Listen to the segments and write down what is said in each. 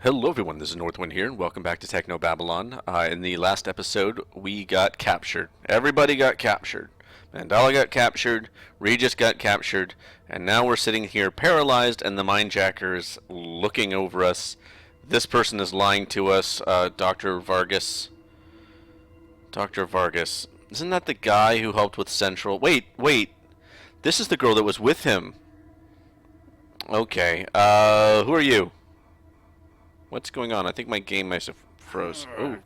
Hello everyone, this is NorthWind here, and welcome back to Technobabylon. In the last episode, we got captured. Everybody got captured. Mandala got captured, Regis got captured, and now we're sitting here paralyzed, and the mindjacker is looking over us. This person is lying to us, Dr. Vargas. Dr. Vargas. Isn't that the guy who helped with Central? Wait. This is the girl that was with him. Okay, who are you? What's going on? I think my game might have froze. Oh,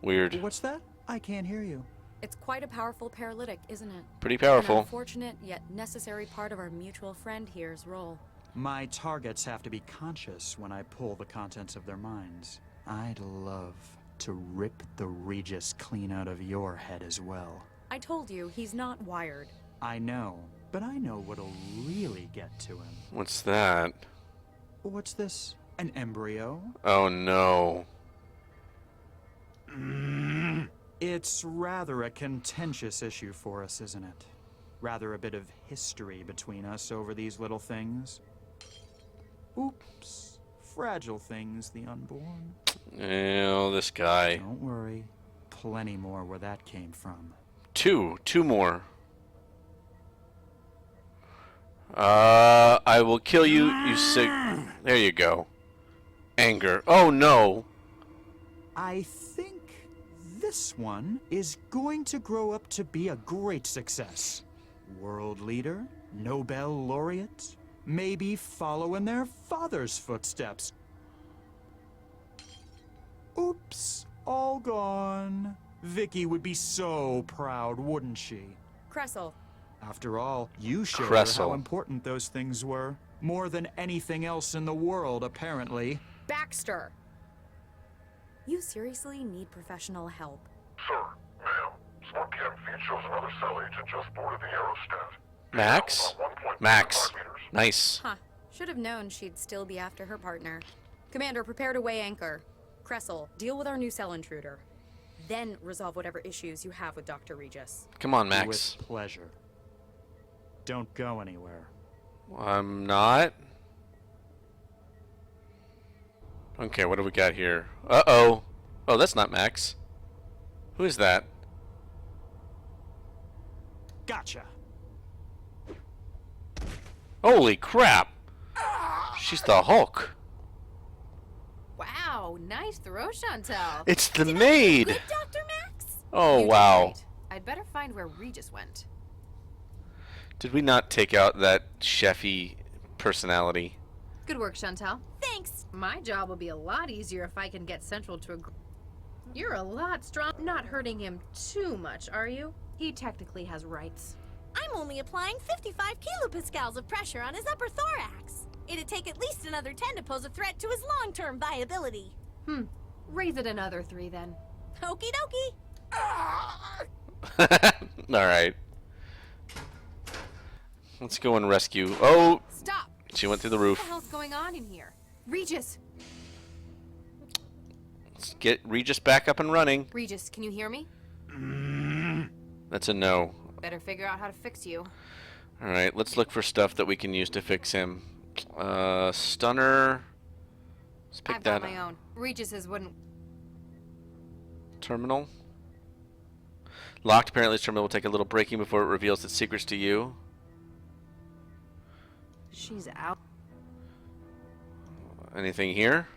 weird. What's that? I can't hear you. It's quite a powerful paralytic, isn't it? Pretty powerful. An unfortunate yet necessary part of our mutual friend here's role. My targets have to be conscious when I pull the contents of their minds. I'd love to rip the Regis clean out of your head as well. I told you, he's not wired. I know, but I know what'll really get to him. What's that? What's this? An embryo? Oh no. It's rather a contentious issue for us, isn't it? Rather a bit of history between us over these little things. Oops. Fragile things, the unborn. Oh, this guy. Don't worry. Plenty more where that came from. Two more. I will kill you, you sick. There you go. Anger. Oh no. I think this one is going to grow up to be a great success. World leader, Nobel laureate, maybe follow in their father's footsteps. Oops, all gone. Vicky would be so proud, wouldn't she? Cressel. After all, you showed her Cressel. how important those things were. More than anything else in the world, apparently. Baxter! You seriously need professional help. Sir, ma'am, Smart Cam feed shows another cell agent just boarded the aerostat. Max? About 1.5 Max. meters. Nice. Huh. Should have known she'd still be after her partner. Commander, prepare to weigh anchor. Cressel, deal with our new cell intruder. Then resolve whatever issues you have with Dr. Regis. Come on, Max. With pleasure. Don't go anywhere. I'm not. Okay, what do we got here? Uh-oh. Oh, that's not Max. Who is that? Gotcha. Holy crap! She's the Hulk. Wow, nice throw, Chantel. It's the maid! Good, Dr. Max? Oh, You did wow. great. I'd better find where Regis went. Did we not take out that chefy personality? Good work, Chantel. Thanks. My job will be a lot easier if I can get Central to agree. You're a lot strong. Not hurting him too much, are you? He technically has rights. I'm only applying 55 kilopascals of pressure on his upper thorax. It'd take at least another 10 to pose a threat to his long-term viability. Raise it another 3 then. Okie dokie. Alright. Let's go and rescue. Oh! Stop! She went through the What roof. the hell's going on in here? Regis! Let's get Regis back up and running. Regis, can you hear me? That's a no. Better figure out how to fix you. Alright, let's look for stuff that we can use to fix him. Stunner. Let's pick I've that got my own. Regis's wouldn't... Terminal. Locked. Apparently, this terminal will take a little breaking before it reveals its secrets to you. She's out. Anything here?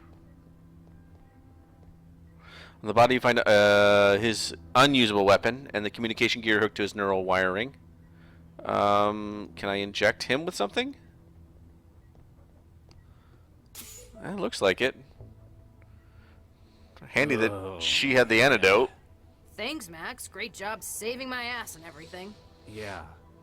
On the body, you find his unusable weapon and the communication gear hooked to his neural wiring. Can I inject him with something? It looks like it. Handy that she had the antidote. Thanks, Max. Great job saving my ass and everything. Yeah,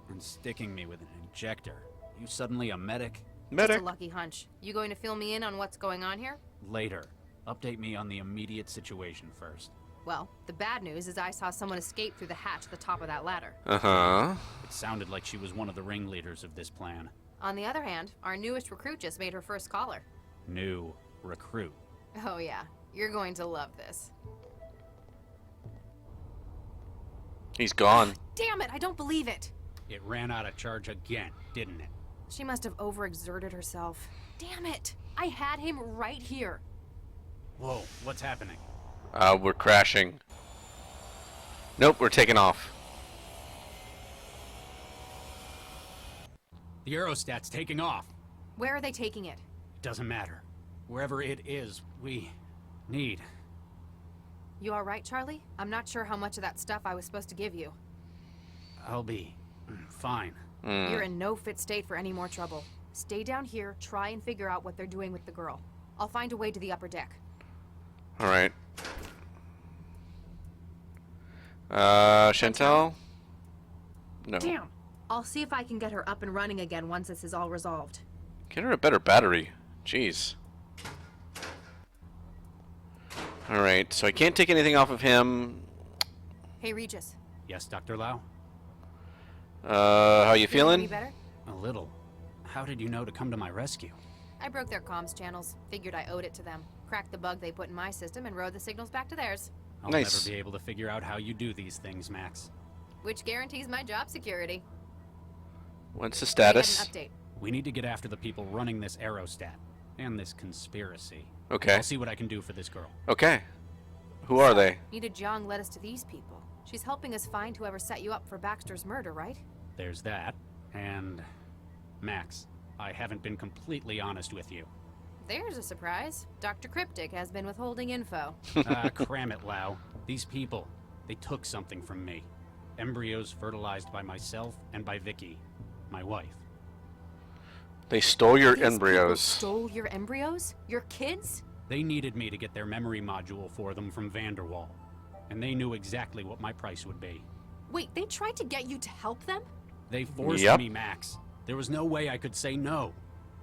and sticking me with an injector. You suddenly a medic? Just Medic. a lucky hunch. You going to fill me in on what's going on here? Later. Update me on the immediate situation first. Well, the bad news is I saw someone escape through the hatch at the top of that ladder. Uh-huh. It sounded like she was one of the ringleaders of this plan. On the other hand, our newest recruit just made her first caller. New recruit. Oh yeah, you're going to love this. He's gone. Damn it, I don't believe it. It ran out of charge again, didn't it? She must have overexerted herself. Damn it! I had him right here. Whoa, what's happening? We're crashing. Nope, we're taking off. The aerostat's taking off. Where are they taking it? Doesn't matter. Wherever it is, we need. You alright, Charlie? I'm not sure how much of that stuff I was supposed to give you. I'll be fine. You're in no fit state for any more trouble. Stay down here, try and figure out what they're doing with the girl. I'll find a way to the upper deck. Alright. Chantal? No. Damn! I'll see if I can get her up and running again once this is all resolved. Get her a better battery. Jeez. Alright, so I can't take anything off of him. Hey, Regis. Yes, Dr. Lau? How you Feeling any feeling? better? A little. How did you know to come to my rescue? I broke their comms channels. Figured I owed it to them. Cracked the bug they put in my system and rode the signals back to theirs. I'll Nice. never be able to figure out how you do these things, Max. Which guarantees my job security. What's the Let status? me get an update. We need to get after the people running this aerostat. And this conspiracy. Okay. I'll see what I can do for this girl. Okay. Who are they? Nita Jiang led us to these people. She's helping us find whoever set you up for Baxter's murder, right? There's that. And... Max, I haven't been completely honest with you. There's a surprise. Dr. Cryptic has been withholding info. Cram it, Lau. These people, they took something from me. Embryos fertilized by myself and by Vicky, my wife. They stole your These people embryos. stole your embryos? Your kids? They needed me to get their memory module for them from Vanderwall. And they knew exactly what my price would be. Wait, they tried to get you to help them? They forced Yep. me, Max. There was no way I could say no.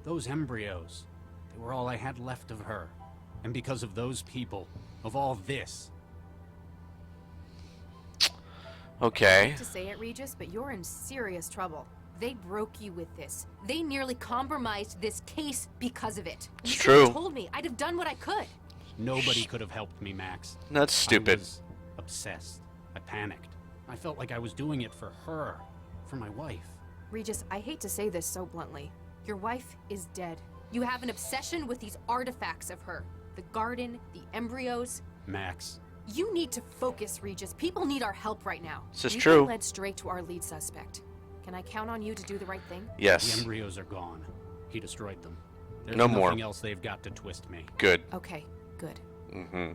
Those embryos, they were all I had left of her. And because of those people, of all this, Okay. To say it, Regis, but you're in serious trouble. They broke you with this. They nearly compromised this case because of it. It's You should've true. told me. I'd have done what I could. nobody could have helped me, Max. That's stupid. I was obsessed. I panicked. I felt like I was doing it for her, for my wife. Regis, I hate to say this so bluntly. Your wife is dead. You have an obsession with these artifacts of her. The garden, the embryos. Max, You need to focus, Regis. People need our help right now. This is We've true. been led straight to our lead suspect. Can I count on you to do the right thing? the Yes. embryos are gone. He destroyed them. There's No nothing more. else they've got to twist me. Good. Okay, good. Mm-hmm.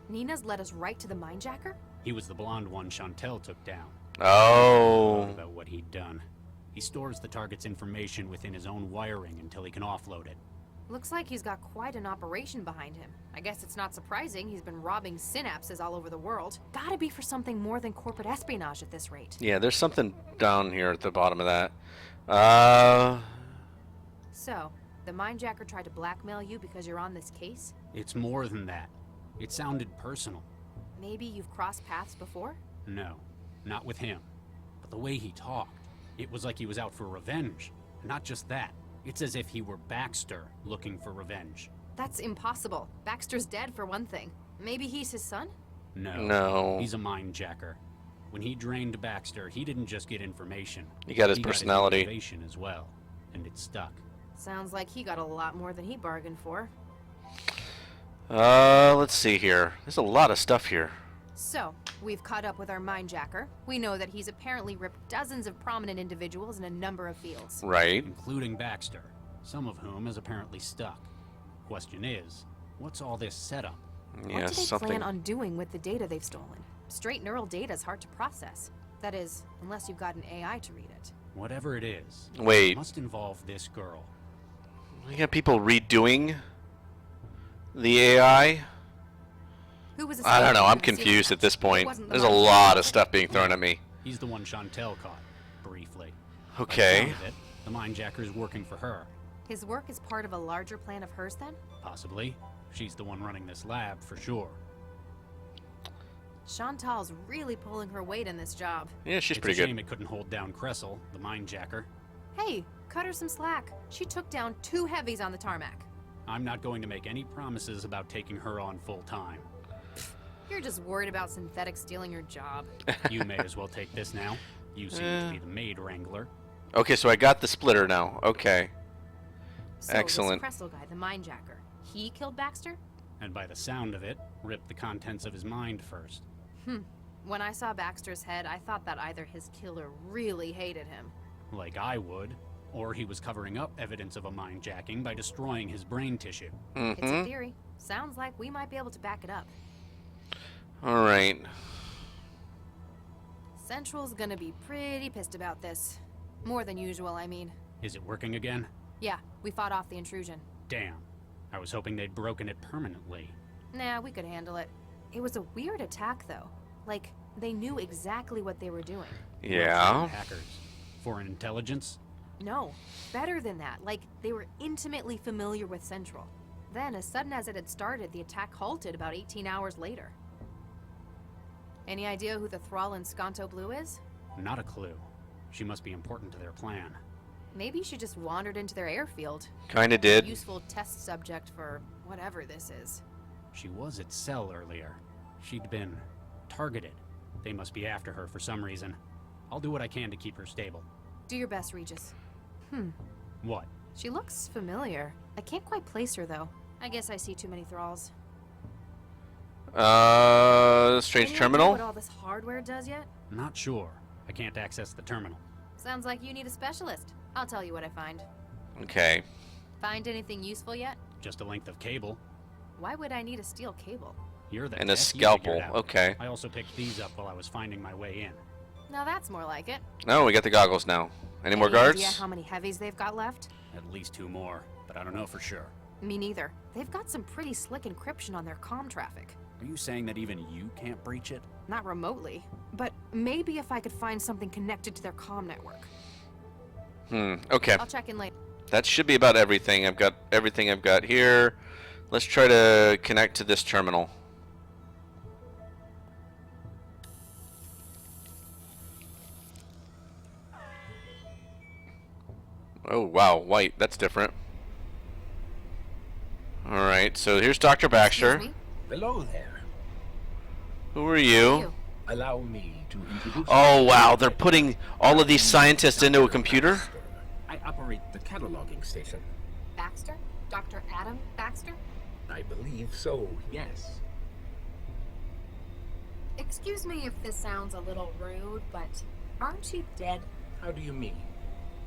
Nina's led us right to the mindjacker? He was the blonde one Chantel took down. Oh. About what he'd done. He stores the target's information within his own wiring until he can offload it. Looks like he's got quite an operation behind him. I guess it's not surprising he's been robbing synapses all over the world. Gotta be for something more than corporate espionage at this rate. Yeah, there's something down here at the bottom of that. So, the mindjacker tried to blackmail you because you're on this case? It's more than that. It sounded personal. Maybe you've crossed paths before? No, not with him. But the way he talked, it was like he was out for revenge. Not just that. It's as if he were Baxter looking for revenge. That's impossible. Baxter's dead for one thing. Maybe he's his son? No. No. He's a mindjacker. When he drained Baxter, he didn't just get information. He got his He personality. got his motivation as well. And it stuck. Sounds like he got a lot more than he bargained for. Let's see here. There's a lot of stuff here. So, we've caught up with our mindjacker. We know that he's apparently ripped dozens of prominent individuals in a number of fields. Right. Including Baxter, some of whom is apparently stuck. Question is, what's all this setup? What Yeah, do they something. plan on doing with the data they've stolen? Straight neural data is hard to process. That is, unless you've got an AI to read it. Whatever it is, it Wait. must involve this girl. We got people redoing the AI. Who was I don't know. I'm associated with the confused at this It point. wasn't the Oh, There's a mindjacker. lot of stuff being thrown at me. He's the one Chantel caught, briefly. By the Okay. sound of it, the mindjacker is working for her. His work is part of a larger plan of hers, then? Possibly. She's the one running this lab, for sure. Chantal's really pulling her weight in this job. Yeah, she's It's pretty a good. shame it couldn't hold down Cressel, the mindjacker. Hey, cut her some slack. She took down 2 heavies on the tarmac. I'm not going to make any promises about taking her on full time. You're just worried about synthetics stealing your job. You may as well take this now. You seem to be the maid wrangler. Okay, so I got the splitter now. Okay. So Excellent. this Kressel guy, the mindjacker, he killed Baxter? And by the sound of it, ripped the contents of his mind first. When I saw Baxter's head, I thought that either his killer really hated him. Like I would. Or he was covering up evidence of a mindjacking by destroying his brain tissue. It's a theory. Sounds like we might be able to back it up. All right. Central's gonna be pretty pissed about this. More than usual, I mean. Is it working again? Yeah, we fought off the intrusion. Damn. I was hoping they'd broken it permanently. Nah, we could handle it. It was a weird attack, though. Like, they knew exactly what they were doing. Yeah. Hackers. Foreign intelligence? No, better than that. Like, they were intimately familiar with Central. Then, as sudden as it had started, the attack halted about 18 hours later. Any idea who the thrall in Sconto Blue is? Not a clue. She must be important to their plan. Maybe she just wandered into their airfield. Kinda did. Useful test subject for whatever this is. She was at Cell earlier. She'd been targeted. They must be after her for some reason. I'll do what I can to keep her stable. Do your best, Regis. What? She looks familiar. I can't quite place her, though. I guess I see too many thralls. Strange Any idea terminal? what all this hardware does yet? Not sure. I can't access the terminal. Sounds like you need a specialist. I'll tell you what I find. Okay. Find anything useful yet? Just a length of cable. Why would I need a steel cable? You're the And a tech, you figure it scalpel. out. Okay. I also picked these up while I was finding my way in. Now that's more like it. Oh, we got the goggles now. Any more Idea guards? how many heavies they've got left? At least 2 more, but I don't know for sure. Me neither. They've got some pretty slick encryption on their comm traffic. Are you saying that even you can't breach it? Not remotely. But maybe if I could find something connected to their comm network. Okay. I'll check in later. That should be about everything. I've got everything I've got here. Let's try to connect to this terminal. Oh, wow. White. That's different. Alright, so here's Dr. Baxter. Excuse me? Hello there. Who are you? Allow me to introduce Oh, you. wow. They're putting all of these scientists into a computer? I operate the cataloging station. Baxter? Dr. Adam Baxter? I believe so, yes. Excuse me if this sounds a little rude, but aren't you dead? How do you mean?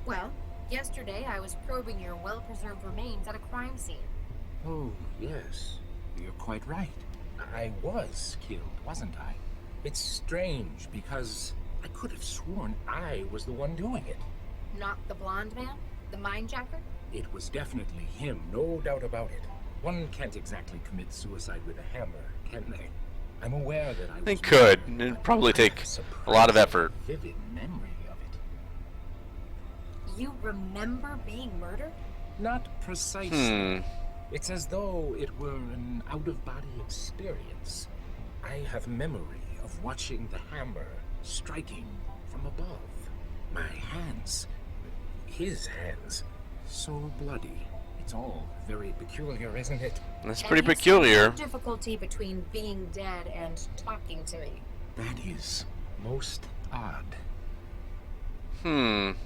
Well, yesterday I was probing your well-preserved remains at a crime scene. Oh, yes. You're quite right. I was killed, wasn't I? It's strange because I could have sworn I was the one doing it. Not the blonde man? The mindjacker? It was definitely him, no doubt about it. One can't exactly commit suicide with a hammer, can they? I'm aware that I was... They could. It'd probably take a lot of effort. Vivid memory of it. You remember being murdered? Not precisely. It's as though it were an out-of-body experience. I have memory of watching the hammer striking from above. My hands, his hands, so bloody. It's all very peculiar, isn't it? That's pretty peculiar. Difficulty between being dead and talking to me. That is most odd. I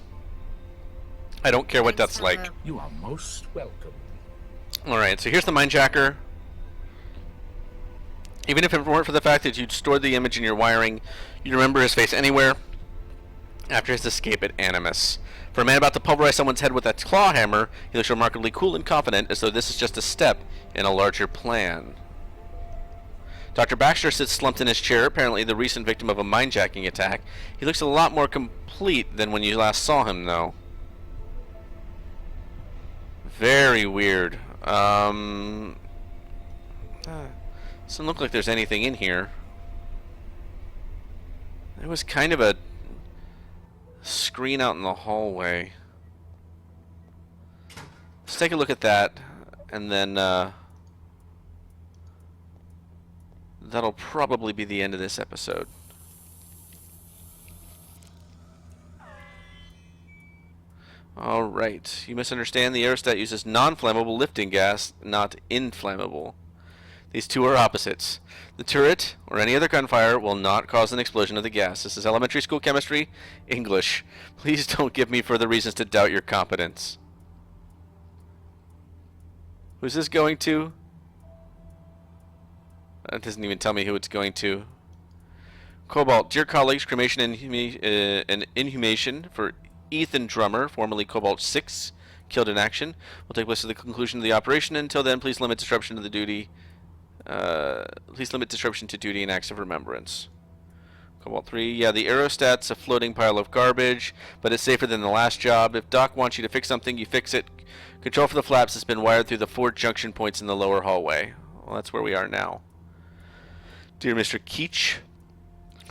don't care what that's like. You are most welcome. Alright, so here's the mindjacker. Even if it weren't for the fact that you'd stored the image in your wiring, you'd remember his face anywhere after his escape at Animus. For a man about to pulverize someone's head with a claw hammer, he looks remarkably cool and confident, as though this is just a step in a larger plan. Dr. Baxter sits slumped in his chair, apparently the recent victim of a mindjacking attack. He looks a lot more complete than when you last saw him, though. Very weird. Doesn't look like there's anything in here. There was kind of a screen out in the hallway. Let's take a look at that, and then that'll probably be the end of this episode. Alright, you misunderstand. The aerostat uses non-flammable lifting gas, not inflammable. These two are opposites. The turret or any other gunfire will not cause an explosion of the gas. This is elementary school chemistry, English. Please don't give me further reasons to doubt your competence. Who's this going to? That doesn't even tell me who it's going to. Cobalt, dear colleagues, cremation and inhumation for Ethan Drummer, formerly Cobalt 6, killed in action, will take place at the conclusion of the operation. Until then, please limit disruption to the duty. Please limit disruption to duty and acts of remembrance. Cobalt 3, yeah, the aerostat's a floating pile of garbage, but it's safer than the last job. If Doc wants you to fix something, you fix it. Control for the flaps has been wired through the 4 junction points in the lower hallway. Well, that's where we are now. Dear Mr. Keach,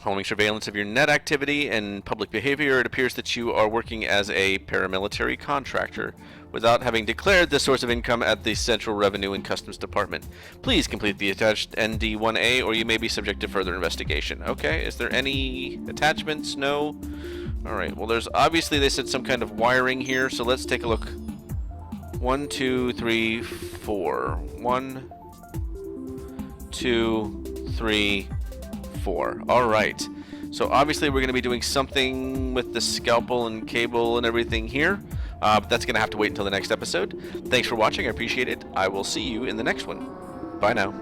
following surveillance of your net activity and public behavior, it appears that you are working as a paramilitary contractor without having declared the source of income at the Central Revenue and Customs Department. Please complete the attached ND1A or you may be subject to further investigation. Okay, is there any attachments? No? Alright, well there's obviously they said some kind of wiring here, so let's take a look. 1, 2, 3, 4. 1, 2, 3, 4. Alright. So obviously we're going to be doing something with the scalpel and cable and everything here. But that's going to have to wait until the next episode. Thanks for watching. I appreciate it. I will see you in the next one. Bye now.